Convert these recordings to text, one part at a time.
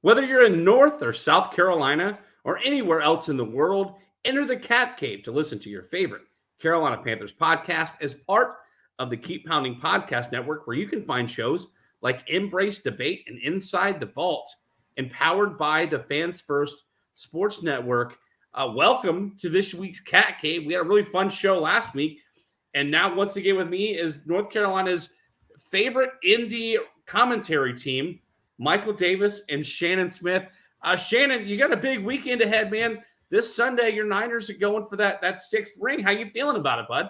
Whether you're in North or South Carolina or anywhere else in the world, enter the Cat Cave to listen to your favorite Carolina Panthers podcast as part of the Keep Pounding Podcast Network, where you can find shows like Embrace Debate and Inside the Vault, empowered by the Fans First Sports Network. Welcome to this week's Cat Cave. We had a really fun show last week, and now once again with me is North Carolina's favorite indie commentary team, Michael Davis and Shannon Smith. Shannon, you got a big weekend ahead, man. This Sunday, your Niners are going for that sixth ring. How you feeling about it, bud?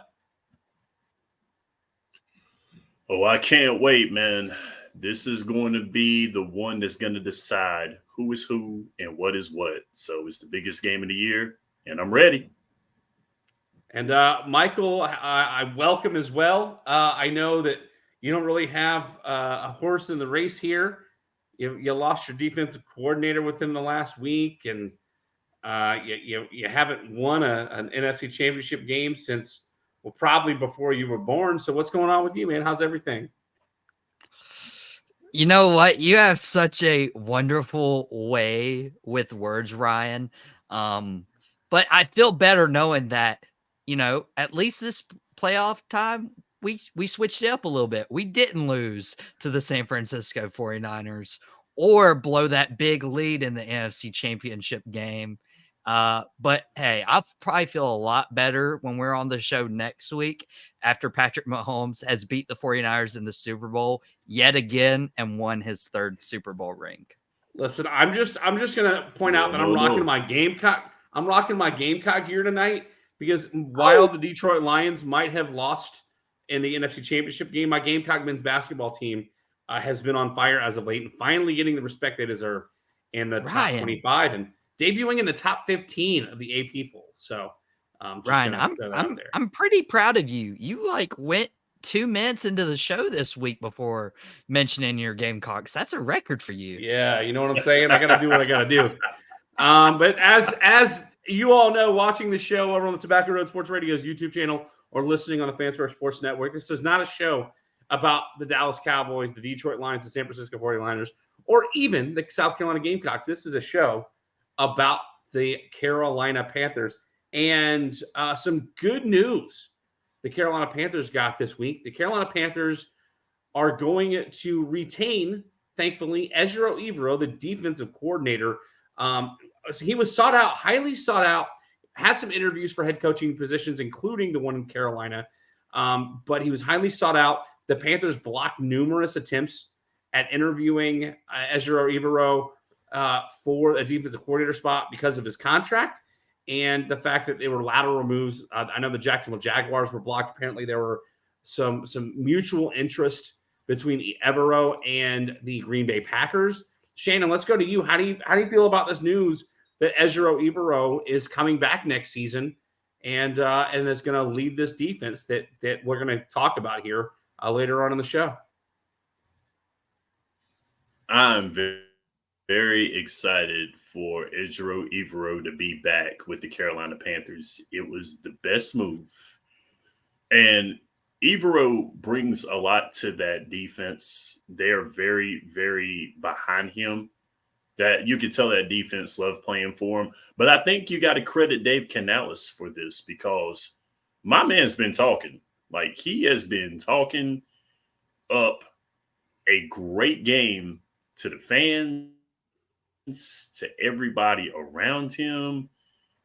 Oh, I can't wait, man. This is going to be the one that's going to decide who is who and what is what. So it's the biggest game of the year, and I'm ready. And Michael, I welcome as well. I know that you don't really have a horse in the race here. You lost your defensive coordinator within the last week, and you haven't won an NFC Championship game since, well, probably before you were born. So what's going on with you, man? How's everything? You know what? You have such a wonderful way with words, Ryan. But I feel better knowing that, at least this playoff time, we switched it up a little bit. We didn't lose to the San Francisco 49ers or blow that big lead in the NFC Championship game. But hey, I'll probably feel a lot better when we're on the show next week after Patrick Mahomes has beat the 49ers in the Super Bowl yet again and won his third Super Bowl ring. Listen, I'm just gonna point out that I'm rocking my Gamecock. I'm rocking my Gamecock gear tonight because while the Detroit Lions might have lost in the NFC Championship game, my Gamecock men's basketball team has been on fire as of late and finally getting the respect they deserve in the top 25 and debuting in the top 15 of the AP poll. So, Ryan, I'm pretty proud of you. You went 2 minutes into the show this week before mentioning your Gamecocks. That's a record for you. Yeah, you know what I'm saying? I got to do what I got to do. But as you all know, watching the show over on the Tobacco Road Sports Radio's YouTube channel or listening on the Fans First Sports Network, this is not a show about the Dallas Cowboys, the Detroit Lions, the San Francisco 49ers, or even the South Carolina Gamecocks. This is a show about the Carolina Panthers. And some good news the Carolina Panthers got this week. The Carolina Panthers are going to retain, thankfully, Ejiro Evero, the defensive coordinator. He was sought out, highly sought out, had some interviews for head coaching positions, including the one in Carolina. But he was highly sought out. The Panthers blocked numerous attempts at interviewing Ejiro Evero for a defensive coordinator spot because of his contract and the fact that they were lateral moves. I know the Jacksonville Jaguars were blocked. Apparently, there were some mutual interest between Evero and the Green Bay Packers. Shannon, let's go to you. How do you feel about this news that Ejiro Evero is coming back next season and is going to lead this defense that we're going to talk about here later on in the show? I'm very excited for Ejiro Evero to be back with the Carolina Panthers. It was the best move. And Evero brings a lot to that defense. They are very, very behind him. That you could tell that defense loved playing for him. But I think you got to credit Dave Canales for this because my man's been talking. Like, he has been talking up a great game to the fans, to everybody around him,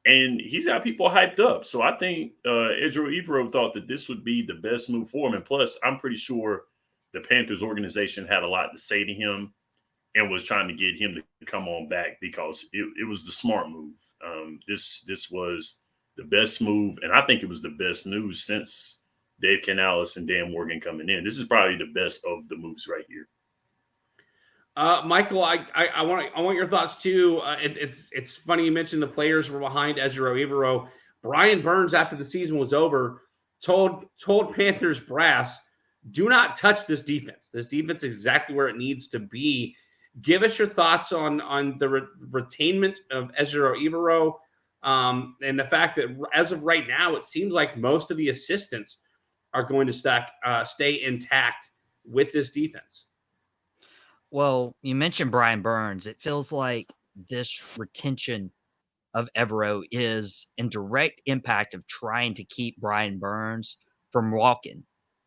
and he's got people hyped up. So I think Ejiro Evero thought that this would be the best move for him. And plus, I'm pretty sure the Panthers organization had a lot to say to him and was trying to get him to come on back because it was the smart move. This was the best move, and I think it was the best news since Dave Canales and Dan Morgan coming in. This is probably the best of the moves right here. Michael, I want your thoughts too. It's funny you mentioned the players were behind Ejiro Evero. Brian Burns, after the season was over, told Panthers brass, "Do not touch this defense. This defense is exactly where it needs to be." Give us your thoughts on the retainment of Ejiro Evero and the fact that as of right now, it seems like most of the assistants are going to stay intact with this defense. Well, you mentioned Brian Burns. It feels like this retention of Evero is in direct impact of trying to keep Brian Burns from walking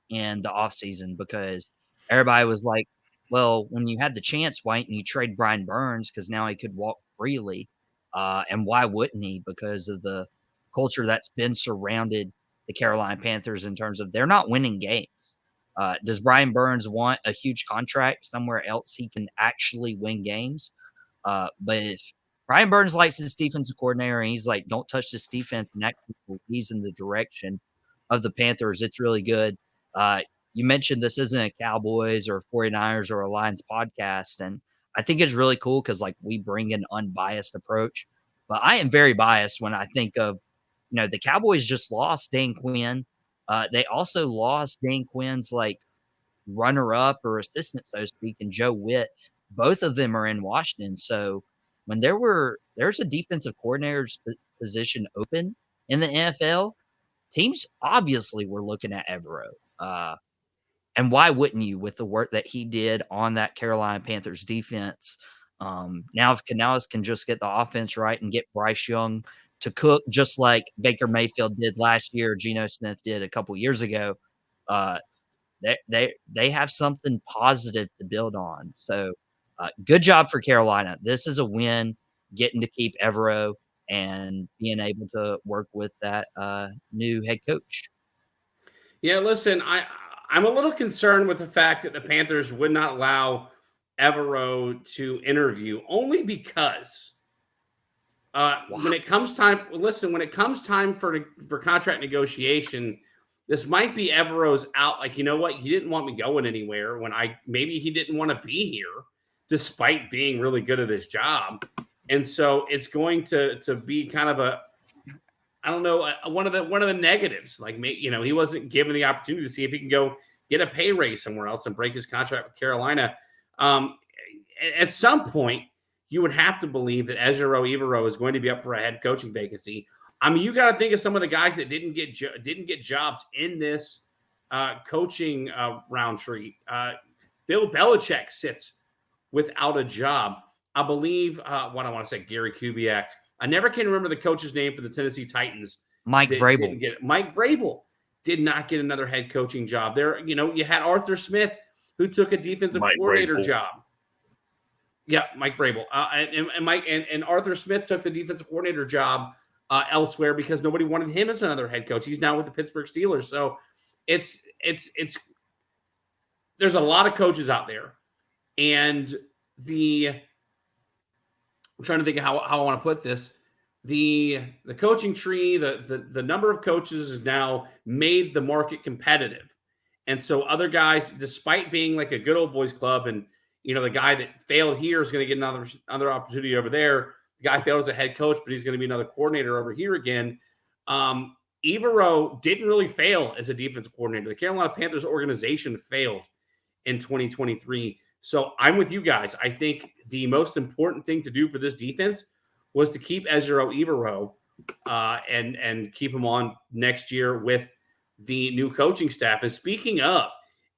in the offseason because everybody was like, well, when you had the chance, why didn't you trade Brian Burns? Because now he could walk freely. And why wouldn't he? Because of the culture that's been surrounded the Carolina Panthers in terms of they're not winning games. Does Brian Burns want a huge contract somewhere else he can actually win games? But if Brian Burns likes his defensive coordinator and he's like, don't touch this defense, and that he's in the direction of the Panthers, it's really good. You mentioned this isn't a Cowboys or 49ers or a Lions podcast, and I think it's really cool because like we bring an unbiased approach. But I am very biased when I think of, the Cowboys just lost Dan Quinn. They also lost Dan Quinn's like runner up or assistant, so to speak, and Joe Witt. Both of them are in Washington. So when there's a defensive coordinator's position open in the NFL, teams obviously were looking at Evero. And why wouldn't you with the work that he did on that Carolina Panthers defense? Now if Canales can just get the offense right and get Bryce Young to cook just like Baker Mayfield did last year, Geno Smith did a couple years ago, uh, they have something positive to build on. So, good job for Carolina. This is a win, getting to keep Evero and being able to work with that new head coach. Yeah, listen, I'm a little concerned with the fact that the Panthers would not allow Evero to interview, only because when it comes time, listen, when it comes time for contract negotiation, this might be Evero's out. Like, you know what? You didn't want me going anywhere when maybe he didn't want to be here, despite being really good at his job. And so it's going to be kind of I don't know, one of the negatives. Like, he wasn't given the opportunity to see if he can go get a pay raise somewhere else and break his contract with Carolina. At some point, you would have to believe that Ejiro Evero is going to be up for a head coaching vacancy. I mean, you got to think of some of the guys that didn't get jobs in this coaching round tree. Bill Belichick sits without a job. I believe, what I want to say, Gary Kubiak. I never can remember the coach's name for the Tennessee Titans. Mike Vrabel. Mike Vrabel did not get another head coaching job. There, you had Arthur Smith, who took a defensive coordinator job. Yeah, Mike Vrabel. And Arthur Smith took the defensive coordinator job elsewhere because nobody wanted him as another head coach. He's now with the Pittsburgh Steelers. So it's there's a lot of coaches out there, and I'm trying to think of how I want to put this. The coaching tree, the number of coaches has now made the market competitive. And so other guys, despite being like a good old boys club, and the guy that failed here is going to get another opportunity over there. The guy failed as a head coach, but he's going to be another coordinator over here again. Evero didn't really fail as a defensive coordinator. The Carolina Panthers organization failed in 2023. So I'm with you guys. I think the most important thing to do for this defense was to keep Ejiro Evero and keep him on next year with the new coaching staff. And speaking of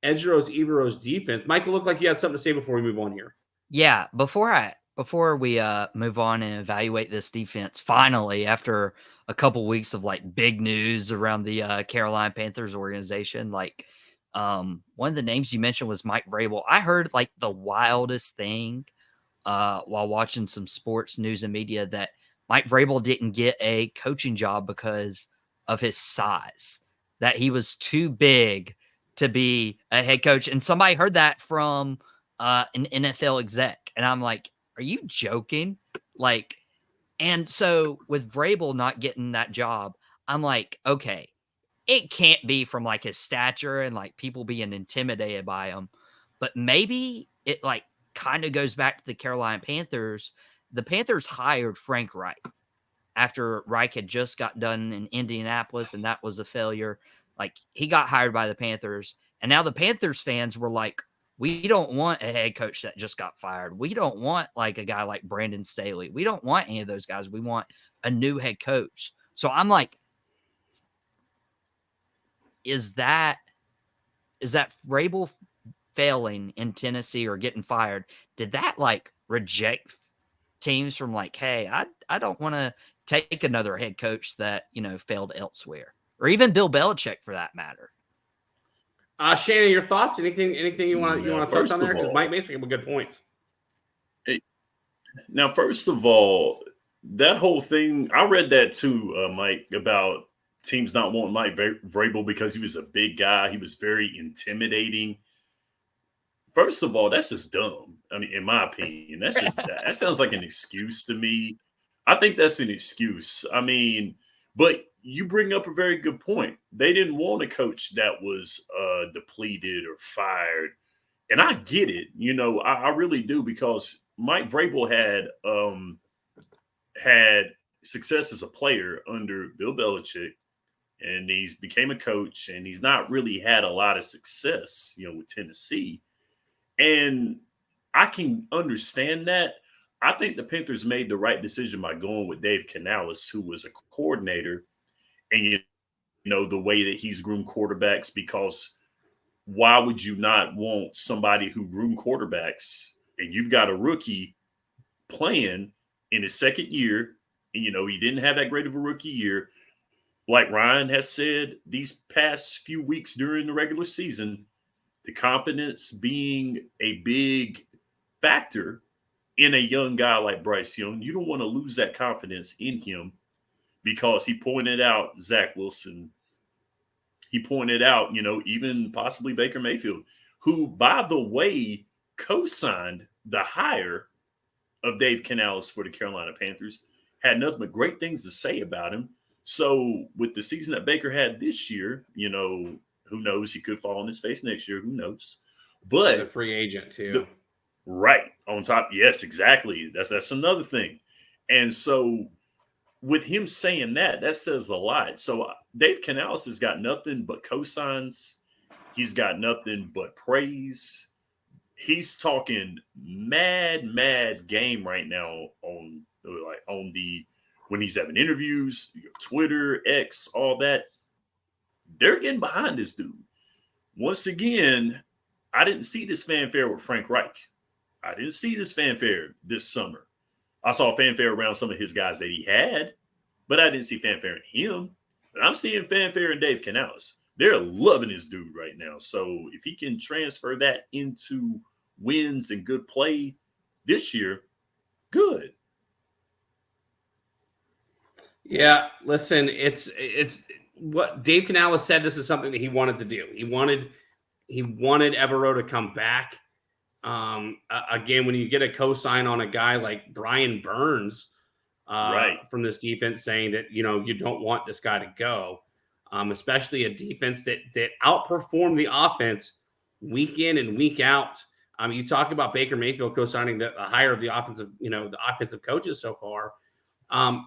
Evero's defense, Michael, looked like you had something to say before we move on here. Yeah, before we move on and evaluate this defense, finally, after a couple weeks of like big news around the Carolina Panthers organization, like one of the names you mentioned was Mike Vrabel. I heard like the wildest thing while watching some sports news and media that Mike Vrabel didn't get a coaching job because of his size, that he was too big to be a head coach. And somebody heard that from an NFL exec. And I'm like, are you joking? Like, and so with Vrabel not getting that job, I'm like, okay, it can't be from like his stature and like people being intimidated by him, but maybe it like kind of goes back to the Carolina Panthers. The Panthers hired Frank Reich after Reich had just got done in Indianapolis, and that was a failure. Like, he got hired by the Panthers, and now the Panthers fans were like, we don't want a head coach that just got fired. We don't want like a guy like Brandon Staley. We don't want any of those guys. We want a new head coach. So I'm like, is that Vrabel failing in Tennessee or getting fired, did that like reject teams from like, hey, I don't want to take another head coach that, failed elsewhere, or even Bill Belichick for that matter? Shannon, your thoughts? Anything you want to touch first on there? of Because all, Mike basically had good points. Now, first of all, that whole thing, I read that too, Mike, about teams not wanting Mike Vrabel because he was a big guy. He was very intimidating. First of all, that's just dumb. I mean, in my opinion, that sounds like an excuse to me. I think that's an excuse. I mean, but you bring up a very good point. They didn't want a coach that was depleted or fired, and I get it. I really do, because Mike Vrabel had success as a player under Bill Belichick, and he's became a coach, and he's not really had a lot of success, with Tennessee. And I can understand that. I think the Panthers made the right decision by going with Dave Canales, who was a coordinator, and the way that he's groomed quarterbacks, because why would you not want somebody who groomed quarterbacks, and you've got a rookie playing in his second year, and he didn't have that great of a rookie year. Like Ryan has said these past few weeks during the regular season, the confidence being a big factor in a young guy like Bryce Young. You don't want to lose that confidence in him, because he pointed out Zach Wilson. He pointed out, even possibly Baker Mayfield, who, by the way, co-signed the hire of Dave Canales for the Carolina Panthers, had nothing but great things to say about him. So with the season that Baker had this year, who knows? He could fall on his face next year. Who knows? But he's a free agent too. Right. On top. Yes, exactly. That's another thing. And so with him saying that says a lot. So Dave Canales has got nothing but cosigns. He's got nothing but praise. He's talking mad game right now on when he's having interviews, Twitter, X, all that. They're getting behind this dude. Once again, I didn't see this fanfare with Frank Reich. I didn't see this fanfare this summer. I saw fanfare around some of his guys that he had, but I didn't see fanfare in him. But I'm seeing fanfare in Dave Canales. They're loving this dude right now. So if he can transfer that into wins and good play this year, good. Yeah, listen, it's what Dave Canales said. This is something that he wanted to do. He wanted Evero to come back. Again, when you get a cosign on a guy like Brian Burns, right, from this defense, saying that you don't want this guy to go, especially a defense that outperformed the offense week in and week out. You talk about Baker Mayfield co-signing the hire of the offensive, the offensive coaches so far.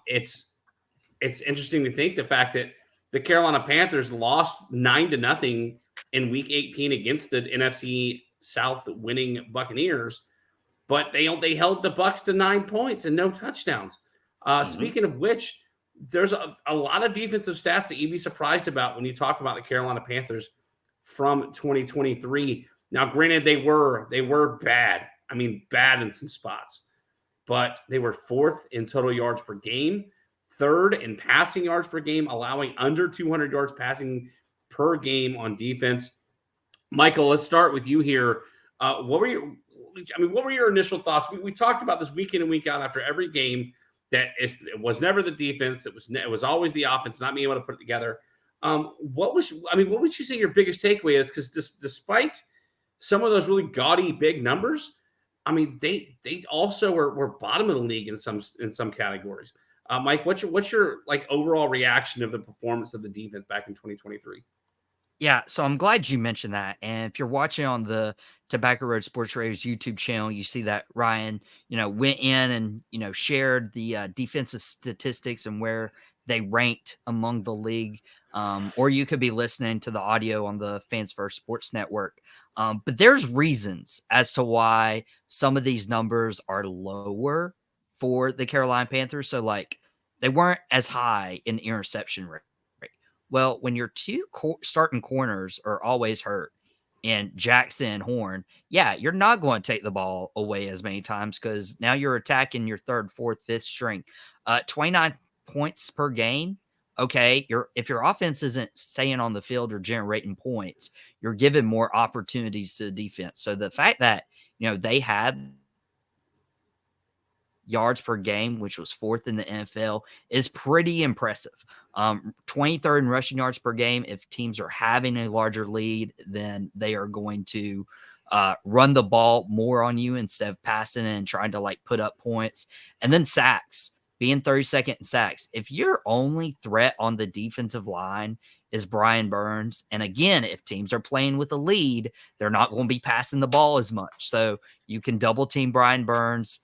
It's interesting to think the fact that the Carolina Panthers lost 9-0 in Week 18 against the NFC South winning Buccaneers, but they held the Bucs to 9 points and no touchdowns. Speaking of which, there's a lot of defensive stats that you'd be surprised about when you talk about the Carolina Panthers from 2023. Now, granted, they were bad. I mean, bad in some spots, but they were 4th in total yards per game, 3rd in passing yards per game, allowing under 200 yards passing per game on defense. Michael, let's start with you here. What were your initial thoughts? We talked about this week in and week out after every game that it was never the defense. It was always the offense not being able to put it together. What would you say your biggest takeaway is? Because despite some of those really gaudy big numbers, they also were bottom of the league in some categories. Mike, what's your like overall reaction of the performance of the defense back in 2023? Yeah, so I'm glad you mentioned that. And if you're watching on the Tobacco Road Sports Radio's YouTube channel, you see that Ryan, went in and, shared the defensive statistics and where they ranked among the league. Or you could be listening to the audio on the Fans First Sports Network. But there's reasons as to why some of these numbers are lower for the Carolina Panthers. So, like, they weren't as high in interception rate. Well, when your two starting corners are always hurt, and Jackson Horn, yeah, you're not going to take the ball away as many times because now you're attacking your third, fourth, fifth string. 29 points per game. Okay, if your offense isn't staying on the field or generating points, you're giving more opportunities to the defense. So the fact that they had yards per game, which was fourth in the NFL, is pretty impressive. 23rd in rushing yards per game. If teams are having a larger lead, then they are going to run the ball more on you instead of passing and trying to put up points. And then sacks, being 32nd in sacks. If your only threat on the defensive line is Brian Burns, and again, if teams are playing with a lead, they're not going to be passing the ball as much. So you can double team Brian Burns,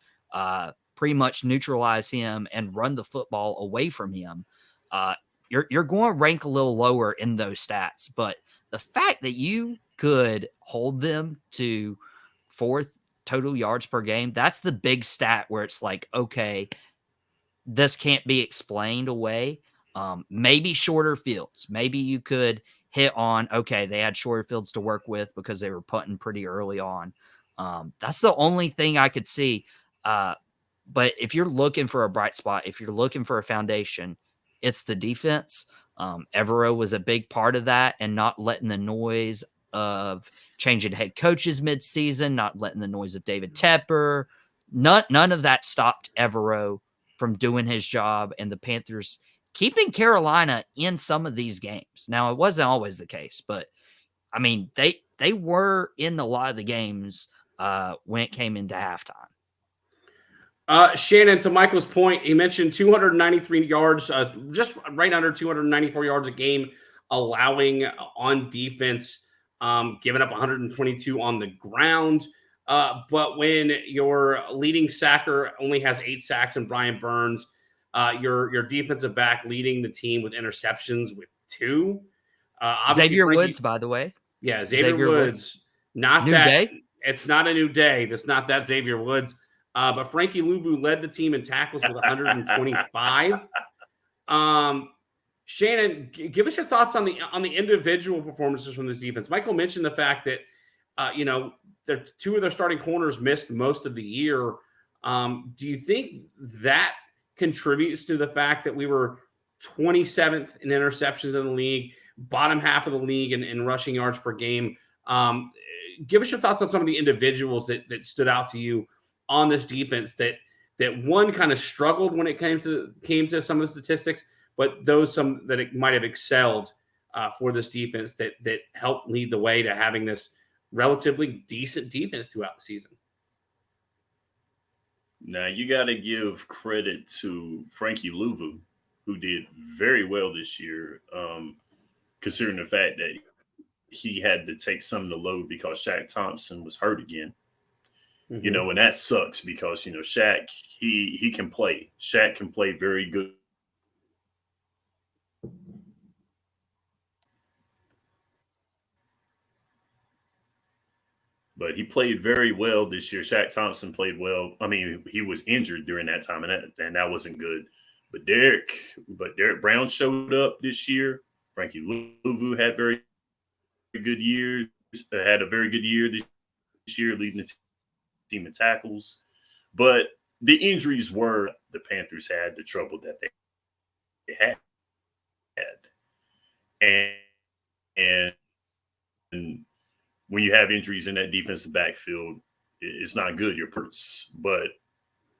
pretty much neutralize him and run the football away from him. You're going to rank a little lower in those stats. But the fact that you could hold them to fourth total yards per game, that's the big stat where it's okay, this can't be explained away. Maybe shorter fields. Maybe you could hit on, okay, they had shorter fields to work with because they were punting pretty early on. That's the only thing I could see. But if you're looking for a bright spot, if you're looking for a foundation, it's the defense. Evero was a big part of that, and not letting the noise of changing head coaches midseason, not letting the noise of David Tepper, none of that stopped Evero from doing his job, and the Panthers keeping Carolina in some of these games. Now, it wasn't always the case, but I mean, they were in a lot of the games when it came into halftime. Shannon, to Michael's point, he mentioned 293 yards, just right under 294 yards a game, allowing on defense, giving up 122 on the ground. But when your leading sacker only has 8 sacks and Brian Burns, your defensive back leading the team with interceptions with 2. Xavier Woods, by the way. Yeah, Xavier Woods. Not new that day. It's not a new day. That's not that Xavier Woods. But Frankie Louvu led the team in tackles with 125. Shannon, give us your thoughts on the individual performances from this defense. Michael mentioned the fact that two of their starting corners missed most of the year. Do you think that contributes to the fact that we were 27th in interceptions in the league, bottom half of the league in rushing yards per game? Give us your thoughts on some of the individuals that stood out to you on this defense that one kind of struggled when it came to some of the statistics, but some that it might have excelled for this defense that helped lead the way to having this relatively decent defense throughout the season. Now, you got to give credit to Frankie Louvu, who did very well this year, considering the fact that he had to take some of the load because Shaq Thompson was hurt again. Mm-hmm. And that sucks because, Shaq, he can play. Shaq can play very good. But he played very well this year. Shaq Thompson played well. I mean, he was injured during that time, and that wasn't good. But Derek Brown showed up this year. Frankie Louvu had very good years. Had a very good year this year, leading the team in tackles. But the injuries were the Panthers had, the trouble that they had. And when you have injuries in that defensive backfield, it's not good. You're purse. But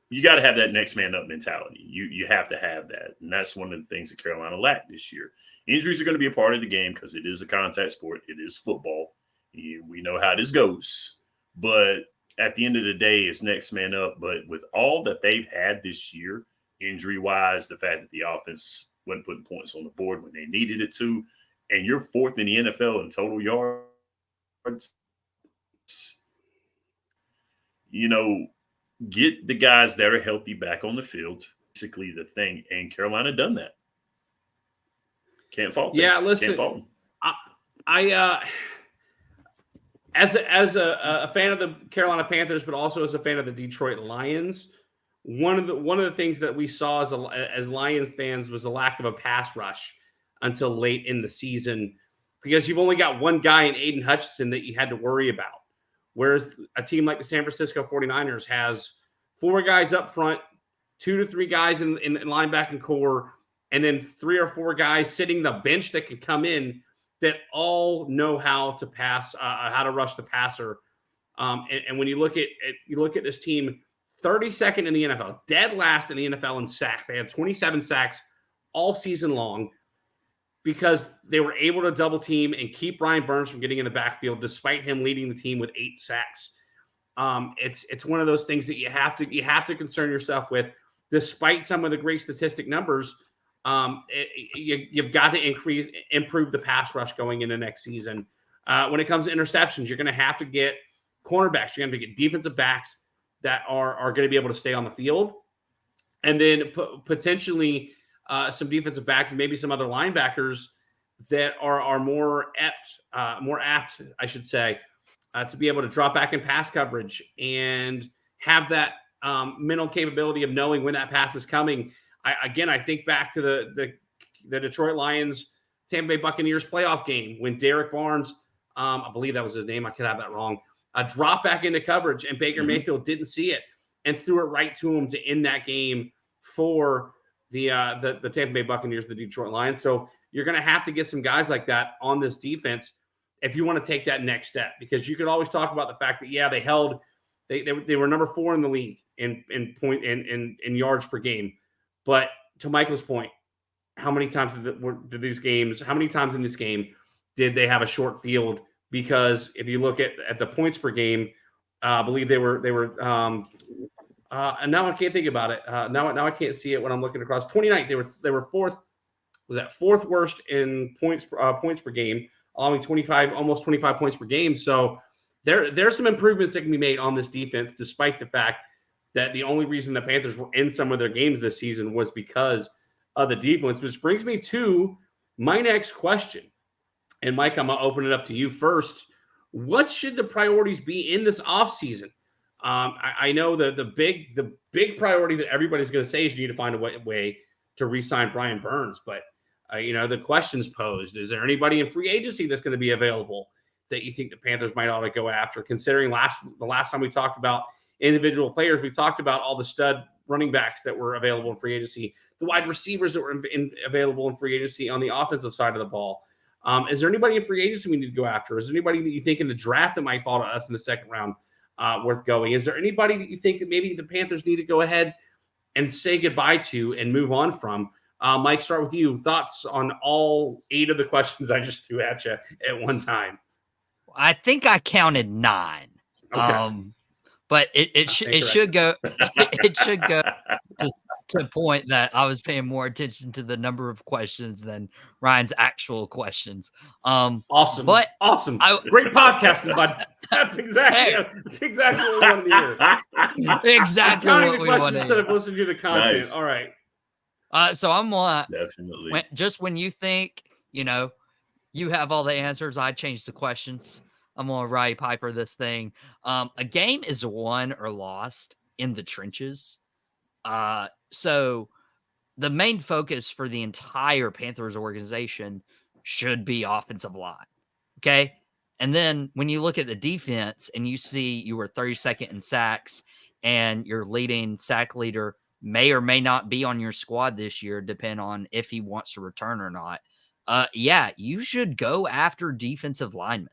you got to have that next man up mentality. You have to have that. And that's one of the things that Carolina lacked this year. Injuries are going to be a part of the game because it is a contact sport. It is football. We know how this goes. But at the end of the day, it's next man up. But with all that they've had this year, injury-wise, the fact that the offense wasn't putting points on the board when they needed it to, and you're fourth in the NFL in total yards, get the guys that are healthy back on the field. Basically the thing. And Carolina done that. Can't fault them. Yeah, listen, can't fault them. I as a fan of the Carolina Panthers, but also as a fan of the Detroit Lions, one of the things that we saw as Lions fans was a lack of a pass rush until late in the season. because you've only got one guy in Aiden Hutchinson that you had to worry about. Whereas a team like the San Francisco 49ers has 4 guys up front, 2 to 3 guys in linebacking core, and then 3 or 4 guys sitting the bench that can come in that all know how to pass, how to rush the passer. And when you look at this team, 32nd in the NFL, dead last in the NFL in sacks. They had 27 sacks all season long because they were able to double team and keep Brian Burns from getting in the backfield, despite him leading the team with 8 sacks. It's one of those things that you have to concern yourself with, despite some of the great statistic numbers. You've got to improve the pass rush going into next season. When it comes to interceptions, you're going to have to get cornerbacks. You're going to get defensive backs that are going to be able to stay on the field, and then potentially some defensive backs and maybe some other linebackers that are more apt, I should say, to be able to drop back in pass coverage and have that mental capability of knowing when that pass is coming. I think back to the Detroit Lions, Tampa Bay Buccaneers playoff game when Derek Barnes, I believe that was his name, I could have that wrong, dropped back into coverage and Baker Mayfield didn't see it and threw it right to him to end that game for the Tampa Bay Buccaneers, the Detroit Lions. So you're going to have to get some guys like that on this defense if you want to take that next step, because you could always talk about the fact that, yeah, they were number 4 in the league in yards per game. But to Michael's point, how many times in this game did they have a short field? Because if you look at the points per game, I believe they were and now I can't think about it. Now I can't see it when I'm looking across. 29th, they were fourth. Was that fourth worst in points per game, allowing almost 25 points per game. So there's some improvements that can be made on this defense, despite the fact that the only reason the Panthers were in some of their games this season was because of the defense. Which brings me to my next question. And Mike, I'm going to open it up to you first. What should the priorities be in this offseason? I know the big priority that everybody's going to say is you need to find a way to re-sign Brian Burns. But, the question's posed. Is there anybody in free agency that's going to be available that you think the Panthers might ought to go after? Considering the last time we talked about individual players, we talked about all the stud running backs that were available in free agency, the wide receivers that were available in free agency on the offensive side of the ball. Is there anybody in free agency we need to go after? Is there anybody that you think in the draft that might fall to us in the second round worth going? Is there anybody that you think that maybe the Panthers need to go ahead and say goodbye to and move on from? Mike, start with you. Thoughts on all 8 of the questions I just threw at you at one time? I think I counted 9. Okay. But it should go to the point that I was paying more attention to the number of questions than Ryan's actual questions. Awesome. But awesome. Great podcasting, bud. That's exactly what we wanted to hear. Exactly what we wanted to hear. Instead of listening to the content. Nice. All right. So I'm definitely when you think, you have all the answers, I change the questions. I'm going to Roddy Piper this thing. A game is won or lost in the trenches. So the main focus for the entire Panthers organization should be offensive line. Okay. And then when you look at the defense and you see you were 32nd in sacks and your leading sack leader may or may not be on your squad this year, depending on if he wants to return or not. You should go after defensive linemen.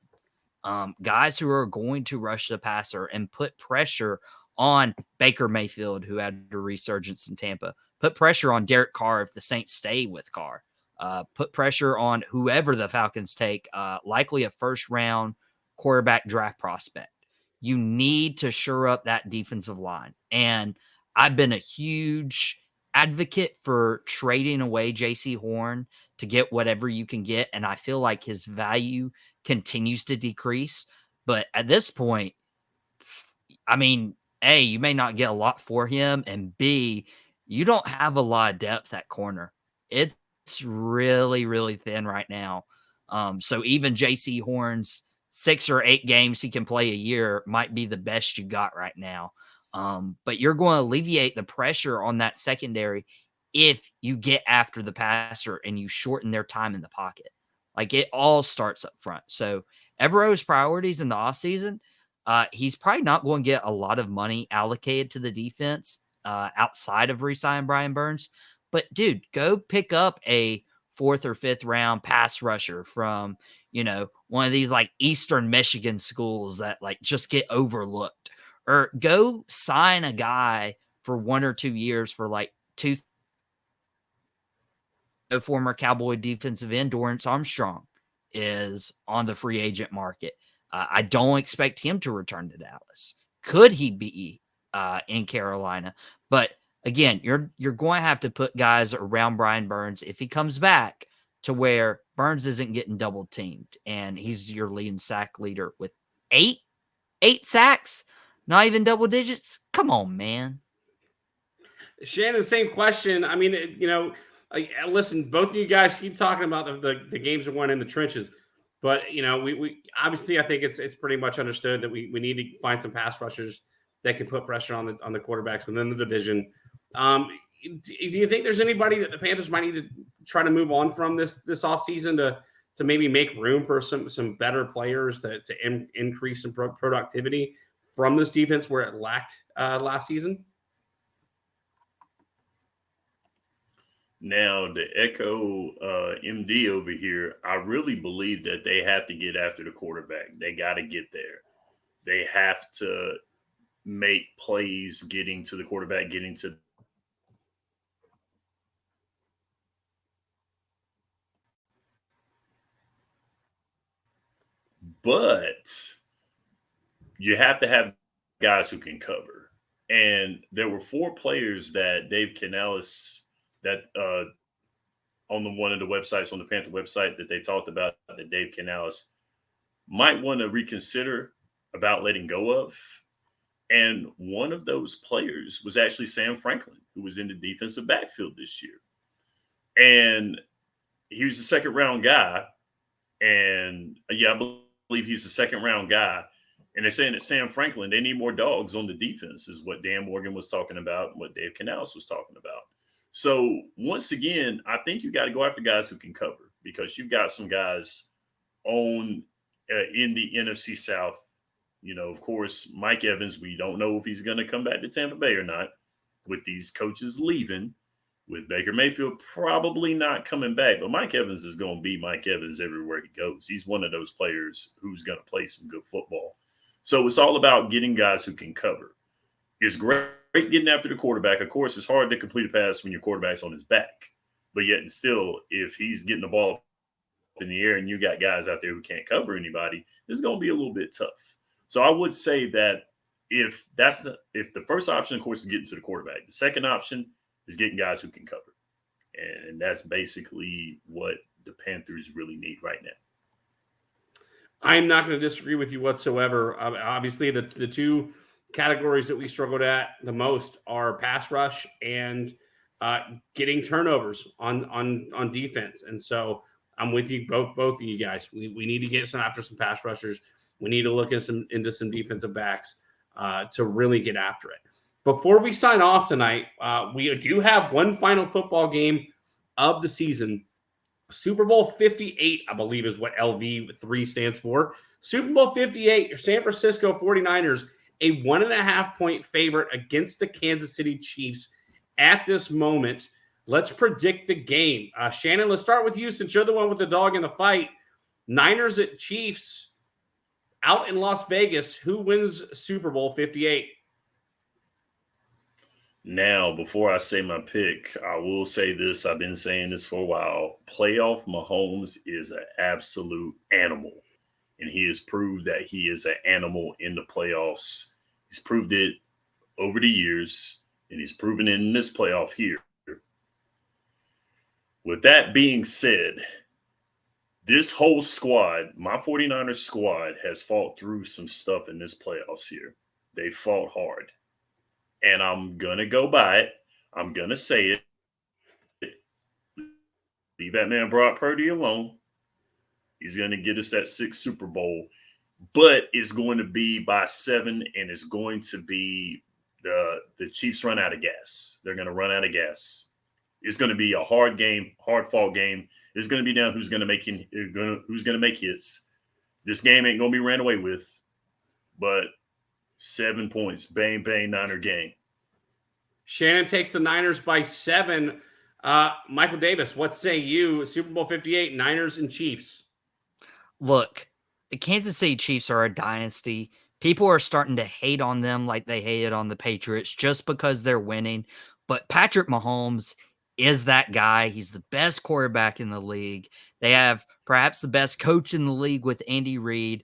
Guys who are going to rush the passer and put pressure on Baker Mayfield, who had a resurgence in Tampa. Put pressure on Derek Carr if the Saints stay with Carr. Put pressure on whoever the Falcons take, likely a first-round quarterback draft prospect. You need to shore up that defensive line. And I've been a huge advocate for trading away J.C. Horn to get whatever you can get, and I feel like his value continues to decrease. But at this point, I mean, A, you may not get a lot for him, and B, you don't have a lot of depth at corner. It's really, really thin right now. So even J.C. Horn's 6 or 8 games he can play a year might be the best you got right now. But you're going to alleviate the pressure on that secondary if you get after the passer and you shorten their time in the pocket. Like, it all starts up front. So Evero's priorities in the offseason, he's probably not going to get a lot of money allocated to the defense outside of re-signing Brian Burns. But, dude, go pick up a 4th or 5th round pass rusher from, one of these like Eastern Michigan schools that like just get overlooked, or go sign a guy for 1 or 2 years for like former Cowboy defensive end Dorrance Armstrong is on the free agent market. I don't expect him to return to Dallas. Could he be in Carolina? But again, you're going to have to put guys around Brian Burns if he comes back to where Burns isn't getting double teamed and he's your leading sack leader with eight sacks, not even double digits. Come on, man. Shannon, same question. I mean, listen, both of you guys keep talking about the games that won in the trenches, but we obviously, I think it's pretty much understood that we need to find some pass rushers that can put pressure on the quarterbacks within the division. Do you think there's anybody that the Panthers might need to try to move on from this offseason to maybe make room for some better players to increase some productivity from this defense where it lacked last season? Now, to echo MD over here, I really believe that they have to get after the quarterback. They got to get there. They have to make plays getting to the quarterback, getting to but you have to have guys who can cover. And there were 4 players that Dave Canales that on one of the websites, on the Panther website, that they talked about that Dave Canales might want to reconsider about letting go of. And one of those players was actually Sam Franklin, who was in the defensive backfield this year. And he was a 2nd round guy. And I believe he's a 2nd round guy. And they're saying that Sam Franklin, they need more dogs on the defense, is what Dan Morgan was talking about, and what Dave Canales was talking about. So once again, I think you got to go after guys who can cover, because you've got some guys in the NFC South. Of course, Mike Evans, we don't know if he's going to come back to Tampa Bay or not with these coaches leaving, with Baker Mayfield probably not coming back. But Mike Evans is going to be Mike Evans everywhere he goes. He's one of those players who's going to play some good football. So it's all about getting guys who can cover. It's great getting after the quarterback. Of course, it's hard to complete a pass when your quarterback's on his back. But yet and still, if he's getting the ball in the air and you got guys out there who can't cover anybody, it's going to be a little bit tough. So I would say that if the first option, of course, is getting to the quarterback, the second option is getting guys who can cover. And that's basically what the Panthers really need right now. I'm not going to disagree with you whatsoever. Obviously, the 2 categories that we struggled at the most are pass rush and getting turnovers on defense. And so I'm with you, both of you guys. We need to get after some pass rushers. We need to look into some defensive backs to really get after it. Before we sign off tonight, we do have one final football game of the season. Super Bowl 58, I believe, is what LV3 stands for. Super Bowl 58, your San Francisco 49ers, a 1.5-point favorite against the Kansas City Chiefs at this moment. Let's predict the game. Shannon, let's start with you since you're the one with the dog in the fight. Niners at Chiefs out in Las Vegas. Who wins Super Bowl 58? Now, before I say my pick, I will say this. I've been saying this for a while. Playoff Mahomes is an absolute animal. And he has proved that he is an animal in the playoffs. He's proved it over the years, and he's proven it in this playoff here. With that being said, this whole squad, my 49ers squad, has fought through some stuff in this playoffs here. They fought hard. And I'm going to go by it. I'm going to say it. Leave that man Brock Purdy alone. He's going to get us that 6th Super Bowl. But it's going to be by 7, and it's going to be the Chiefs run out of gas. They're going to run out of gas. It's going to be a hard game, hard-fought game. It's going to be down who's going to make hits. This game ain't going to be ran away with, but 7 points, bang bang, Niner gang. Shannon takes the Niners by 7. Michael Davis, what say you? Super Bowl 58, Niners and Chiefs. Look, the Kansas City Chiefs are a dynasty. People are starting to hate on them like they hated on the Patriots just because they're winning. But Patrick Mahomes is that guy. He's the best quarterback in the league. They have perhaps the best coach in the league with Andy Reid.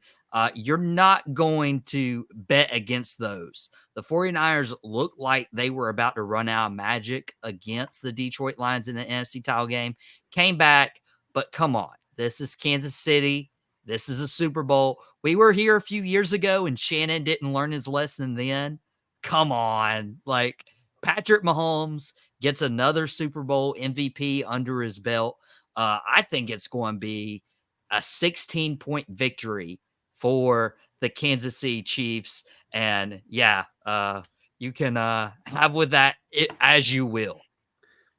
You're not going to bet against those. The 49ers looked like they were about to run out of magic against the Detroit Lions in the NFC title game. Came back, but come on. This is Kansas City. This is a Super Bowl. We were here a few years ago, and Shannon didn't learn his lesson then. Come on. Like, Patrick Mahomes gets another Super Bowl MVP under his belt. I think it's going to be a 16-point victory for the Kansas City Chiefs. And yeah, you can have with that as you will.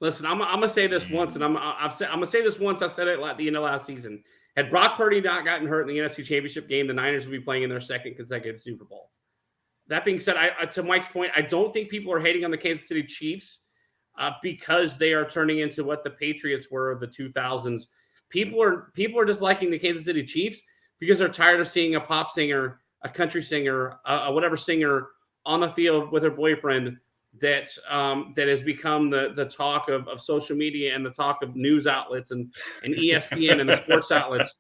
Listen, I'm gonna say this once, and I'm gonna say this once. I said it at the end of last season. Had Brock Purdy not gotten hurt in the NFC Championship game, the Niners would be playing in their second consecutive Super Bowl. That being said, to Mike's point, I don't think people are hating on the Kansas City Chiefs because they are turning into what the Patriots were of the 2000s. People are disliking the Kansas City Chiefs because they're tired of seeing a pop singer, a country singer, whatever singer on the field with her boyfriend that has become the talk of social media and the talk of news outlets and ESPN and the sports outlets.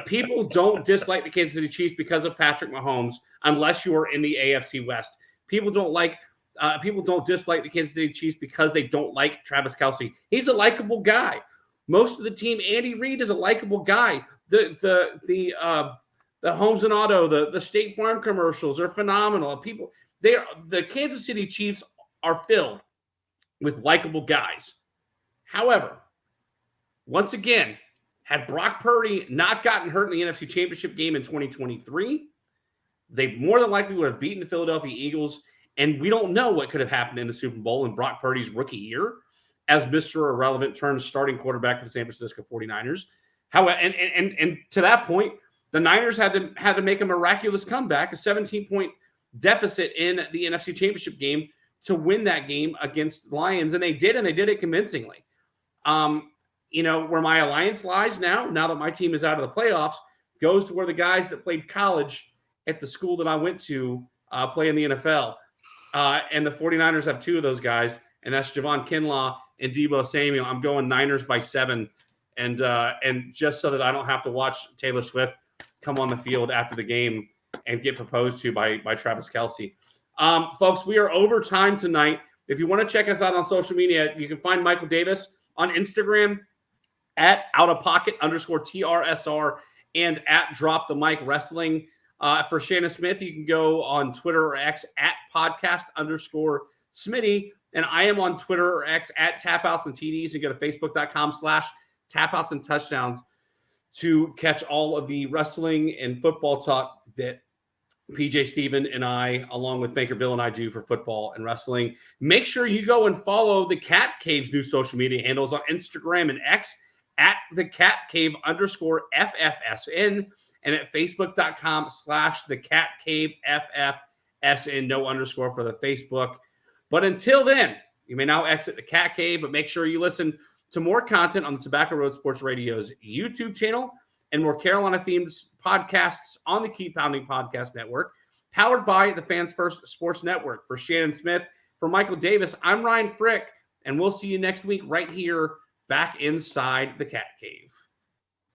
People don't dislike the Kansas City Chiefs because of Patrick Mahomes unless you are in the AFC West. People don't dislike the Kansas City Chiefs because they don't like Travis Kelce. He's a likable guy. Most of the team, Andy Reid is a likable guy. The Homes and Auto, the State Farm commercials are phenomenal. The Kansas City Chiefs are filled with likable guys. However, once again, had Brock Purdy not gotten hurt in the NFC Championship game in 2023, they more than likely would have beaten the Philadelphia Eagles, and we don't know what could have happened in the Super Bowl in Brock Purdy's rookie year as Mr. Irrelevant turned starting quarterback for the San Francisco 49ers. However, and to that point, the Niners had to make a miraculous comeback, a 17-point deficit in the NFC Championship game to win that game against Lions, and they did it convincingly. Where my alliance lies now that my team is out of the playoffs, goes to where the guys that played college at the school that I went to play in the NFL. And the 49ers have two of those guys, and that's Javon Kinlaw and Deebo Samuel. I'm going Niners by 7. And just so that I don't have to watch Taylor Swift come on the field after the game and get proposed to by Travis Kelce. Folks, we are over time tonight. If you want to check us out on social media, you can find Michael Davis on Instagram at outofpocket_TRSR and at Drop the Mic Wrestling. For Shannon Smith, you can go on Twitter or X at podcast_Smitty. And I am on Twitter or X at Tapouts and TDs. You go to Facebook.com/Tapouts and Touchdowns to catch all of the wrestling and football talk that PJ Steven and I, along with Banker Bill and I, do for football and wrestling. Make sure you go and follow the Cat Cave's new social media handles on Instagram and X at the Cat Cave _FFSN and at Facebook.com/the Cat Cave FFSN, no underscore for the Facebook. But until then, you may now exit the Cat Cave, but make sure you listen to more content on the Tobacco Road Sports Radio's YouTube channel and more Carolina-themed podcasts on the Keep Pounding Podcast Network, powered by the Fans First Sports Network. For Shannon Smith, for Michael Davis, I'm Ryan Frick, and we'll see you next week right here back inside the Cat Cave.